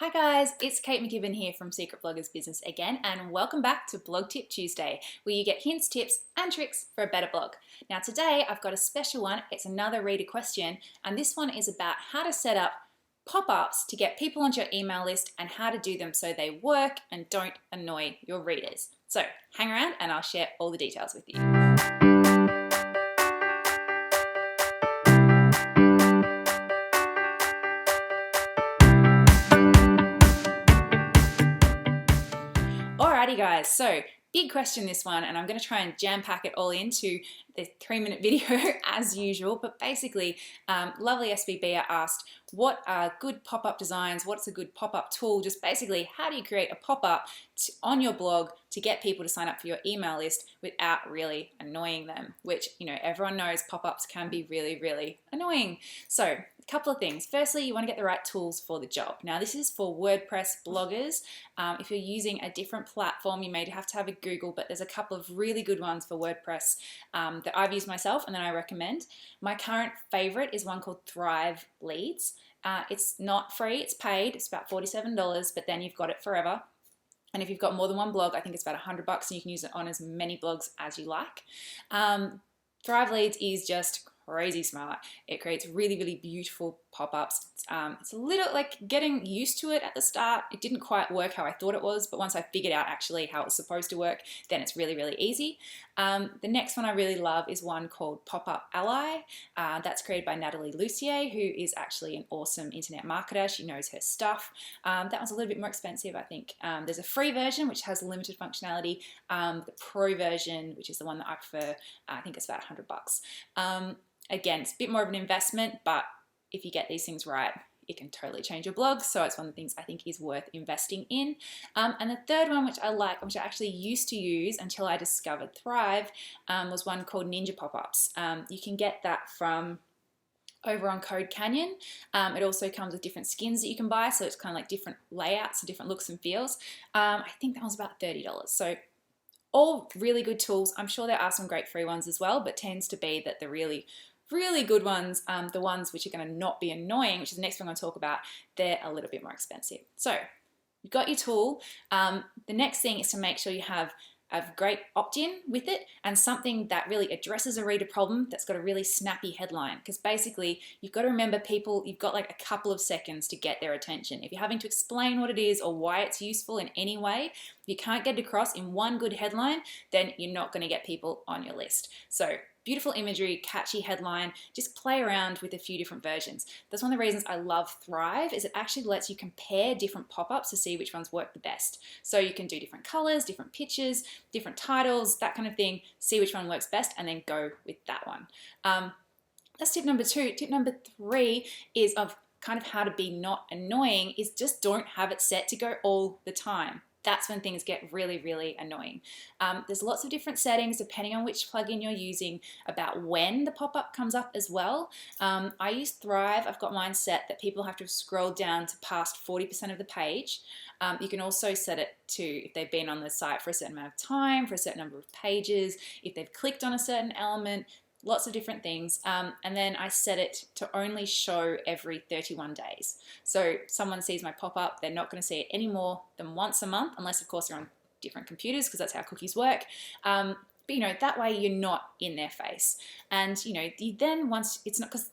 Hi guys, it's Kate McKibben here from Secret Bloggers Business again, and welcome back to Blog Tip Tuesday, where you get hints, tips, and tricks for a better blog. Now today I've got a special one. It's another reader question, and this one is about how to set up pop-ups to get people onto your email list and how to do them so they work and don't annoy your readers. So hang around and I'll share all the details with you. Alrighty guys, so big question this one, and I'm going to try and jam pack it all into the 3-minute video as usual, but basically lovely SBB asked what are good pop-up designs, what's a good pop-up tool, just basically how do you create a pop-up on your blog to get people to sign up for your email list without really annoying them, which, you know, everyone knows pop-ups can be really annoying. So a couple of things. Firstly, you want to get the right tools for the job. Now this is for WordPress bloggers. If you're using a different platform, you may have to have a Google, but there's a couple of really good ones for WordPress that I've used myself and that I recommend. My current favorite is one called Thrive Leads. It's not free, it's paid. It's about $47, but then you've got it forever. And if you've got more than one blog, I think it's about $100 and you can use it on as many blogs as you like. Thrive Leads is just crazy smart. It creates really beautiful pop-ups. It's a little like getting used to it at the start. It didn't quite work how I thought it was, but once I figured out actually how it's supposed to work, then it's really easy. The next one I really love is one called Pop-Up Ally. That's created by Natalie Lucier, who is actually an awesome internet marketer. She knows her stuff. That one's a little bit more expensive, I think. There's a free version, which has limited functionality. The pro version, which is the one that I prefer, I think it's about $100. Again, it's a bit more of an investment, but if you get these things right, it can totally change your blog. So it's one of the things I think is worth investing in. And the third one, which I like, which I actually used to use until I discovered Thrive, was one called Ninja Pop-Ups. You can get that from over on Code Canyon. It also comes with different skins that you can buy. So it's kind of like different layouts and different looks and feels. I think that was about $30. So all really good tools. I'm sure there are some great free ones as well, but tends to be that the really good ones, the ones which are going to not be annoying, which is the next thing I'm going to talk about, they're a little bit more expensive. So you've got your tool. The next thing is to make sure you have a great opt-in with it and something that really addresses a reader problem that's got a really snappy headline, because basically you've got to remember people, you've got like a couple of seconds to get their attention. If you're having to explain what it is or why it's useful in any way, if you can't get it across in one good headline, then you're not going to get people on your list. So beautiful imagery, catchy headline, just play around with a few different versions. That's one of the reasons I love Thrive, is it actually lets you compare different pop-ups to see which ones work the best. So you can do different colors, different pictures, different titles, that kind of thing, see which one works best and then go with that one. That's tip number 2. Tip number 3 is of kind of how to be not annoying, is just don't have it set to go all the time. That's when things get really annoying. There's lots of different settings depending on which plugin you're using about when the pop-up comes up as well. I use Thrive. I've got mine set that people have to scroll down to past 40% of the page. You can also set it to if they've been on the site for a certain amount of time, for a certain number of pages, if they've clicked on a certain element, lots of different things. And then I set it to only show every 31 days. So someone sees my pop-up, they're not going to see it any more than once a month, unless of course they're on different computers, because that's how cookies work. But you know, that way you're not in their face. And you know, then once it's not, because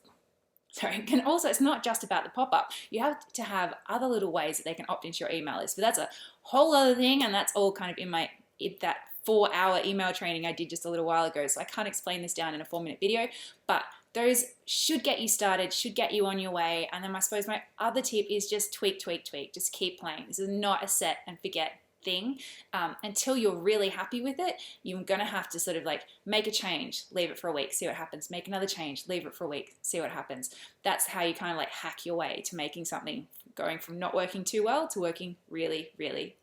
and also it's not just about the pop-up. You have to have other little ways that they can opt into your email list. But that's a whole other thing, and that's all kind of in that 4-hour email training I did just a little while ago. So I can't explain this down in a 4-minute video, but those should get you started, should get you on your way. And then I suppose my other tip is just tweak. Just keep playing. This is not a set and forget thing. Until you're really happy with it, you're going to have to sort of like make a change, leave it for a week, see what happens, make another change, leave it for a week, see what happens. That's how you kind of like hack your way to making something going from not working too well to working really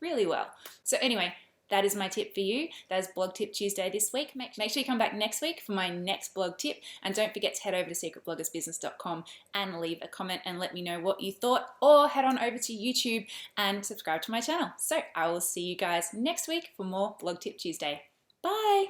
well. So anyway, that is my tip for you. That is Blog Tip Tuesday this week. Make sure you come back next week for my next blog tip. And don't forget to head over to secretbloggersbusiness.com and leave a comment and let me know what you thought. Or head on over to YouTube and subscribe to my channel. So I will see you guys next week for more Blog Tip Tuesday. Bye!